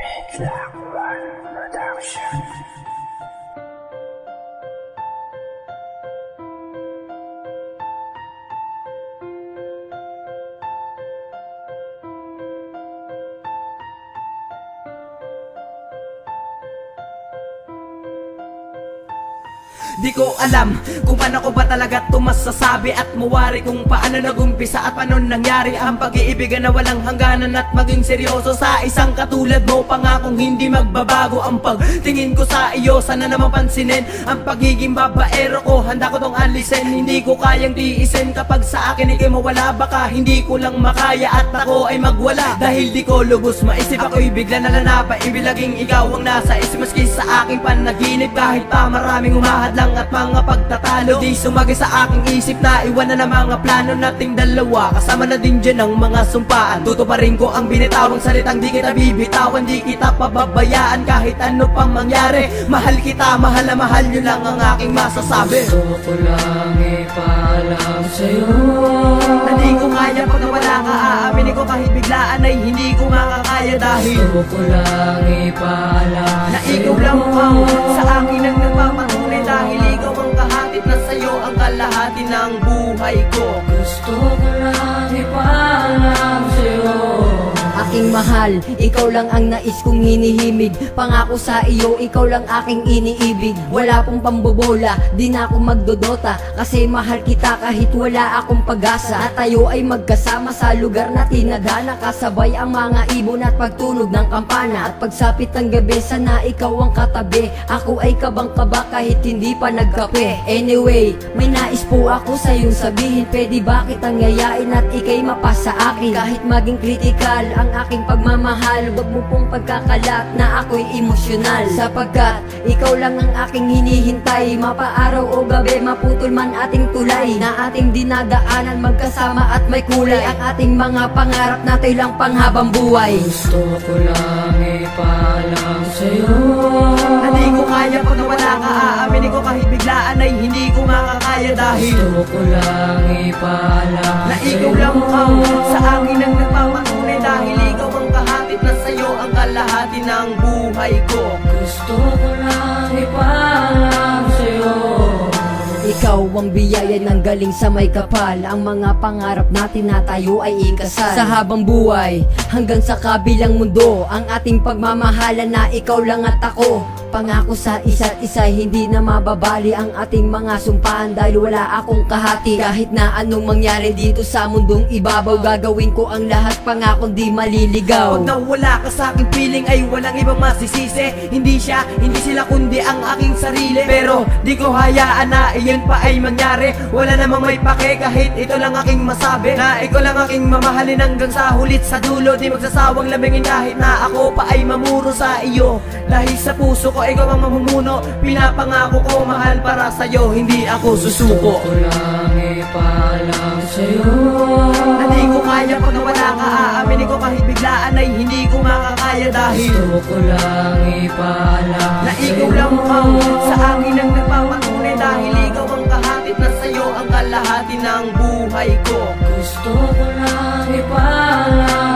Midlock One Production. Di ko alam kung paano ko ba talaga ito masasabi at mawari kung paano nagumpisa at paano nangyari ang pag-iibigan na walang hangganan at maging seryoso sa isang katulad mo. Pangakong hindi magbabago ang pagtingin ko sa iyo. Sana naman pansinin ang pagiging babaero ko. Handa ko tong alisin, hindi ko kayang tiisin. Kapag sa akin ikay mawala, baka hindi ko lang makaya at ako ay magwala. Dahil di ko lubos maisip, ako'y bigla nalanapa. Ibilaging ikaw ang nasa isip maski sa aking panaginip. Kahit pa maraming humahadlang at mga pagtatalo, di sumagi sa aking isip na iwan na ng mga plano nating dalawa. Kasama na din dyan ang mga sumpaan. Tutuparin ko ang binitawang salitang di kita bibitawan, di kita pababayaan kahit ano pang mangyari. Mahal kita, mahal na mahal, yun lang ang aking masasabi. Gusto ko lang ipaalam sa'yo na di ko kaya pag wala ka. Aaminin ko kahit biglaan ay hindi ko makakaya. Dahil gusto ko lang ipaalam na ikaw lang ang sa akin ang nagpapatunay. Dahil ikaw ang kahatid na sa'yo ang kalahati ng buhay ko. Gusto ko lang ipaalam sa'yo aking mahal, ikaw lang ang nais kong hinihimig. Pangako sa iyo, ikaw lang aking iniibig. Wala pong pambobola, di na ako magdodota. Kasi mahal kita kahit wala akong pag-asa. At tayo ay magkasama sa lugar na tinadhana. Kasabay ang mga ibon at pagtunog ng kampana. At pagsapit ng gabi, sana ikaw ang katabi. Ako ay kabang-kaba kahit hindi pa nagkape. Anyway, may nais po ako sa iyong sabihin. Pwede ba kitang yayain at ikay mapasa akin? Kahit maging kritikal ang aking pagmamahal, huwag mo pong pagkakalat na ako'y emosyonal. Sapagkat ikaw lang ang aking hinihintay. Mapaaraw o gabi, maputol man ating tulay na ating dinadaanan, magkasama at may kulay. Ang ating mga pangarap natin lang panghabang buhay. Gusto ko lang ipaalam sa'yo na di ko kaya pag wala ka. Aaminin ko kahit biglaan ay hindi ko makakaya. Dahil gusto ko lang ipaalam na ikaw lang ang sa akin ang nagpapatunay. Dahil ikaw ang kahatid na sa'yo ang kalahati ng buhay ko. Gusto ko lang ipaalam sa'yo ikaw ang biyaya ng galing sa may kapal. Ang mga pangarap natin na tayo ay ikasal sa habang buhay hanggang sa kabilang mundo. Ang ating pagmamahalan na ikaw lang at ako. Pangako sa isa't isa, hindi na mababali ang ating mga sumpaan. Dahil wala akong kahati, kahit na anong mangyari dito sa mundong ibabaw, gagawin ko ang lahat, pangako di maliligaw. Pag nawala ka sa aking piling ay walang ibang masisisi. Hindi siya, hindi sila kundi ang aking sarili. Pero di ko hayaan na iyon pa ay mangyari. Wala namang may pake kahit ito lang aking masabi, na ikaw lang aking mamahalin hanggang sa hulit sa dulo. Di magsasawang lamingin kahit na ako pa ay mamuro sa iyo. Dahil sa puso ko ikaw ang mamumuno. Pinapangako ko mahal para sa'yo, hindi ako susuko. Gusto ko lang ipaalam sa'yo na di ko kaya pag wala ka. Aaminin ko kahit biglaan ay hindi ko makakaya. Dahil gusto ko lang ipaalam na ikaw lang ang sa akin ang nagpapatunay. Dahil ikaw ang kahatid na sa'yo ang kalahati ng buhay ko. Gusto ko lang ipaalam